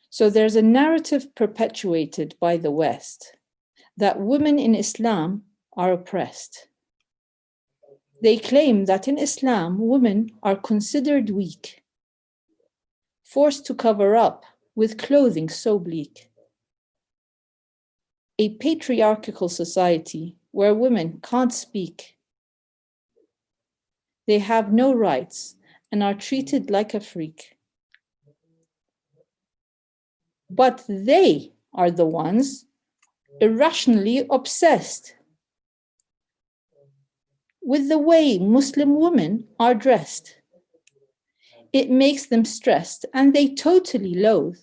So there's a narrative perpetuated by the West that women in Islam are oppressed. They claim that in Islam, women are considered weak, forced to cover up with clothing so bleak. A patriarchal society where women can't speak. They have no rights and are treated like a freak. But they are the ones irrationally obsessed with the way Muslim women are dressed. It makes them stressed and they totally loathe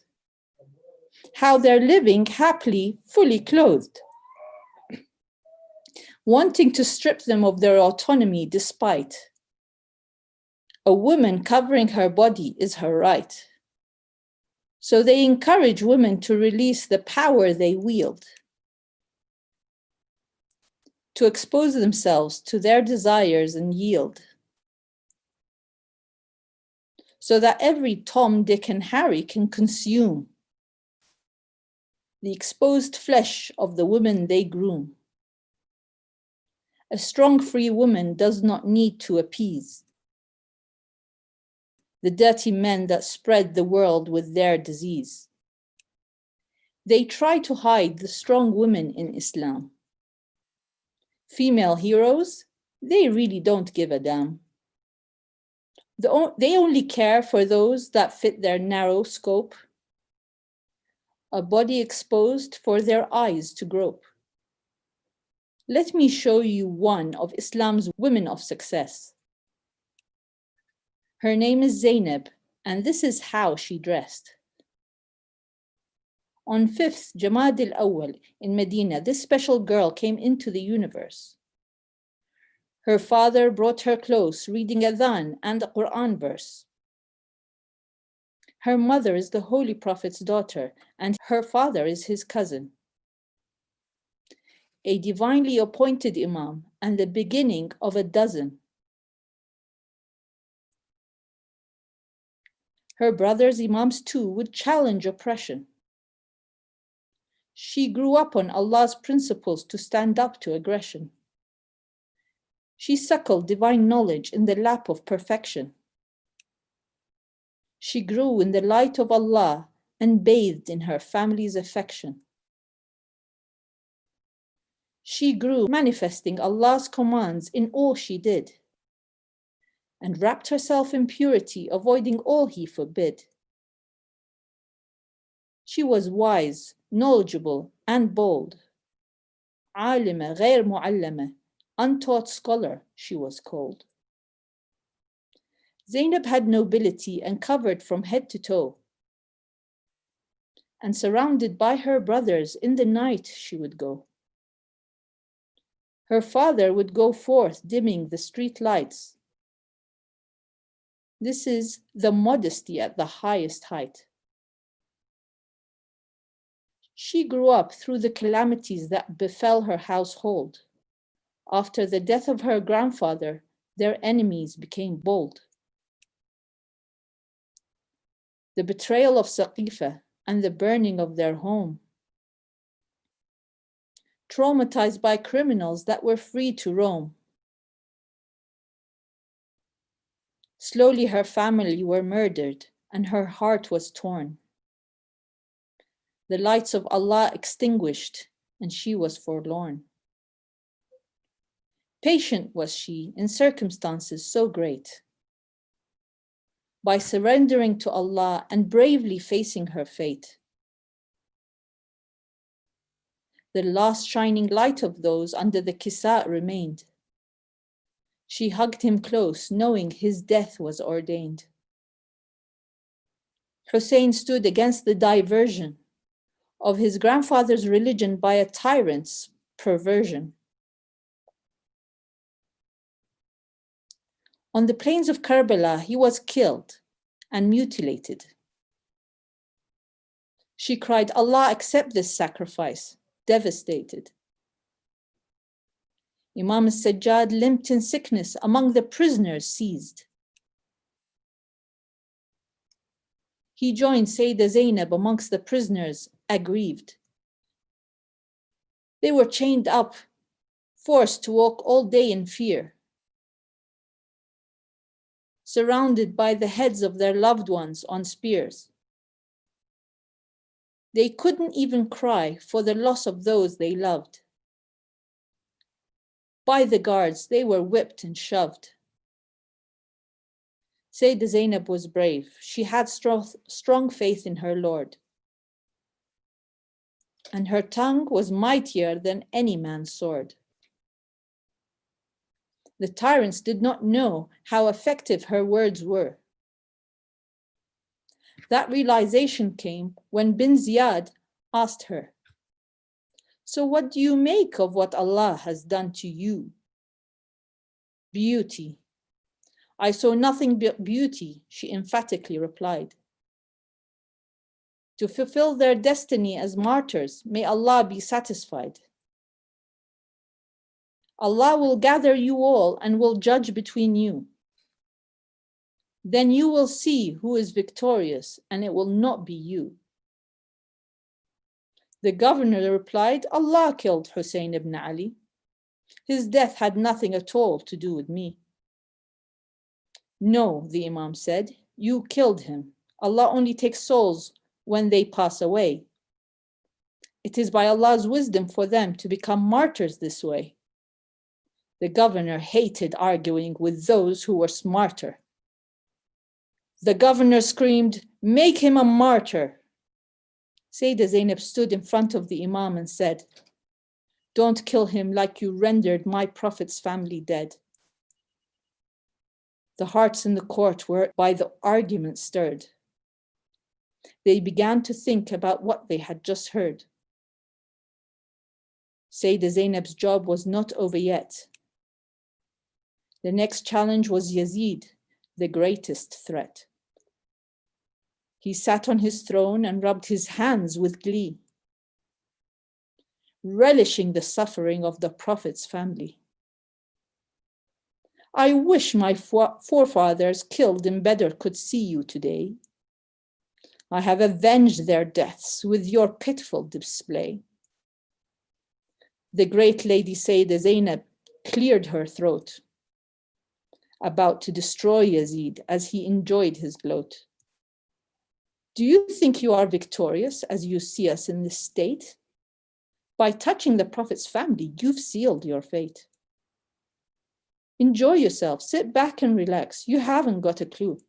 how they're living happily, fully clothed, wanting to strip them of their autonomy despite. A woman covering her body is her right. So they encourage women to release the power they wield, to expose themselves to their desires and yield, so that every Tom, Dick, and Harry can consume the exposed flesh of the women they groom. A strong, free woman does not need to appease the dirty men that spread the world with their disease. They try to hide the strong women in Islam. Female heroes, they really don't give a damn. They only care for those that fit their narrow scope, a body exposed for their eyes to grope. Let me show you one of Islam's women of success. Her name is Zaineb, and this is how she dressed. On 5th Jamad al-Awwal in Medina, this special girl came into the universe. Her father brought her close, reading Adhan and a Quran verse. Her mother is the Holy Prophet's daughter, and her father is his cousin. A divinely appointed Imam, and the beginning of a dozen. Her brothers, Imams too, would challenge oppression. She grew up on Allah's principles to stand up to aggression. She suckled divine knowledge in the lap of perfection. She grew in the light of Allah and bathed in her family's affection. She grew manifesting Allah's commands in all she did, and wrapped herself in purity, avoiding all He forbid. She was wise, knowledgeable, and bold. عالمة غير معلمة, untaught scholar, she was called. Zainab had nobility and covered from head to toe. And surrounded by her brothers, in the night she would go. Her father would go forth, dimming the street lights. This is the modesty at the highest height. She grew up through the calamities that befell her household. After the death of her grandfather, their enemies became bold. The betrayal of Saqifa and the burning of their home. Traumatized by criminals that were free to roam. Slowly her family were murdered and her heart was torn. The lights of Allah extinguished and she was forlorn. Patient was she in circumstances so great. By surrendering to Allah and bravely facing her fate. The last shining light of those under the kisa remained. She hugged him close, knowing his death was ordained. Hussein stood against the diversion of his grandfather's religion by a tyrant's perversion. On the plains of Karbala, he was killed and mutilated. She cried, Allah accept this sacrifice, devastated. Imam al-Sajjad limped in sickness among the prisoners seized. He joined Sayida Zainab amongst the prisoners, aggrieved. They were chained up, forced to walk all day in fear, surrounded by the heads of their loved ones on spears. They couldn't even cry for the loss of those they loved. By the guards, they were whipped and shoved. Sayyidah Zainab was brave. She had strong faith in her Lord. And her tongue was mightier than any man's sword. The tyrants did not know how effective her words were. That realization came when bin Ziyad asked her, "So what do you make of what Allah has done to you?" "Beauty. I saw nothing but beauty," she emphatically replied. To fulfill their destiny as martyrs, may Allah be satisfied. Allah will gather you all and will judge between you. Then you will see who is victorious, and it will not be you. The governor replied, "Allah killed Hussein ibn Ali. His death had nothing at all to do with me." "No," the Imam said, "you killed him. Allah only takes souls when they pass away. It is by Allah's wisdom for them to become martyrs this way." The governor hated arguing with those who were smarter. The governor screamed, "Make him a martyr." Sayyidah Zainab stood in front of the Imam and said, "Don't kill him like you rendered my Prophet's family dead." The hearts in the court were by the argument stirred. They began to think about what they had just heard. Sayyidah Zainab's job was not over yet. The next challenge was Yazid, the greatest threat. He sat on his throne and rubbed his hands with glee, relishing the suffering of the Prophet's family. "I wish my forefathers killed in Badr could see you today. I have avenged their deaths with your pitiful display." The great lady Sayyidah Zainab cleared her throat, about to destroy Yazid as he enjoyed his gloat. "Do you think you are victorious as you see us in this state? By touching the Prophet's family, you've sealed your fate. Enjoy yourself, sit back and relax. You haven't got a clue.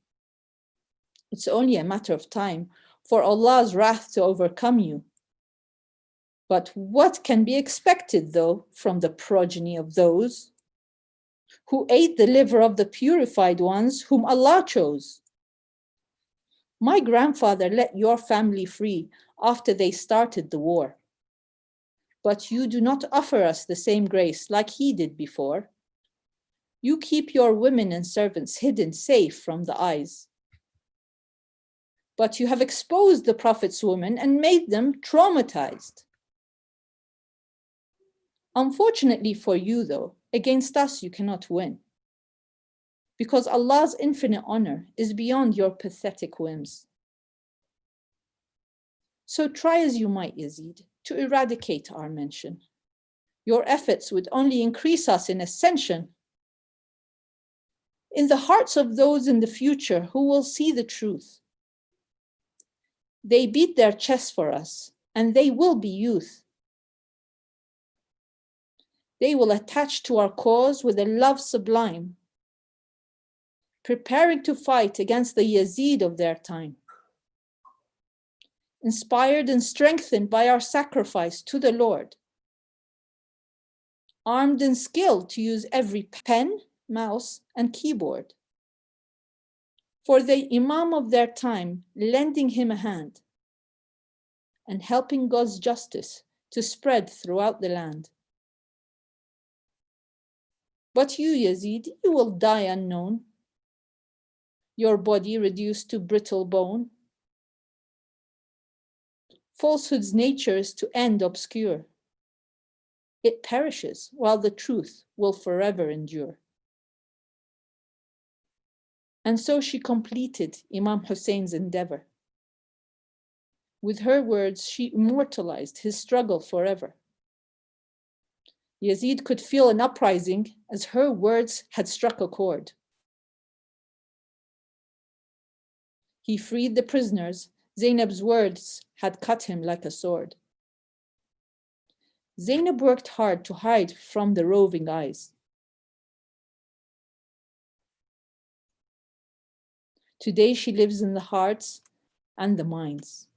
It's only a matter of time for Allah's wrath to overcome you. But what can be expected, though, from the progeny of those who ate the liver of the purified ones whom Allah chose? My grandfather let your family free after they started the war. But you do not offer us the same grace like he did before. You keep your women and servants hidden safe from the eyes. But you have exposed the Prophet's women and made them traumatized. Unfortunately for you, though, against us you cannot win, because Allah's infinite honor is beyond your pathetic whims. So try as you might, Yazid, to eradicate our mention. Your efforts would only increase us in ascension. In the hearts of those in the future who will see the truth. They beat their chests for us, and they will be youth. They will attach to our cause with a love sublime, preparing to fight against the Yazid of their time. Inspired and strengthened by our sacrifice to the Lord, armed and skilled to use every pen, mouse, and keyboard. For the Imam of their time, lending him a hand and helping God's justice to spread throughout the land. But you, Yazid, you will die unknown, your body reduced to brittle bone. Falsehood's nature is to end obscure. It perishes while the truth will forever endure. And so she completed Imam Hussein's endeavor. With her words, she immortalized his struggle forever. Yazid could feel an uprising as her words had struck a chord. He freed the prisoners. Zainab's words had cut him like a sword. Zainab worked hard to hide from the roving eyes. Today she lives in the hearts and the minds.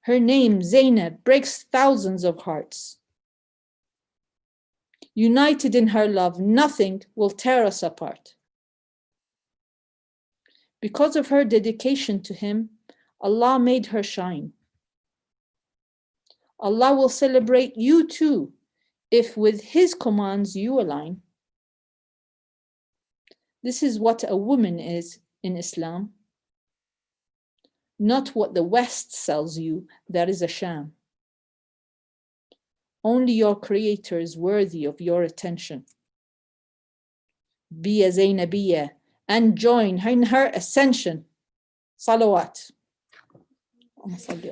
Her name, Zainab, breaks thousands of hearts. United in her love, nothing will tear us apart. Because of her dedication to him, Allah made her shine. Allah will celebrate you too, if with His commands you align. This is what a woman is in Islam, not what the West sells you, that is a sham. Only your Creator is worthy of your attention. Be a Zainabiyya and join in her ascension. Salawat.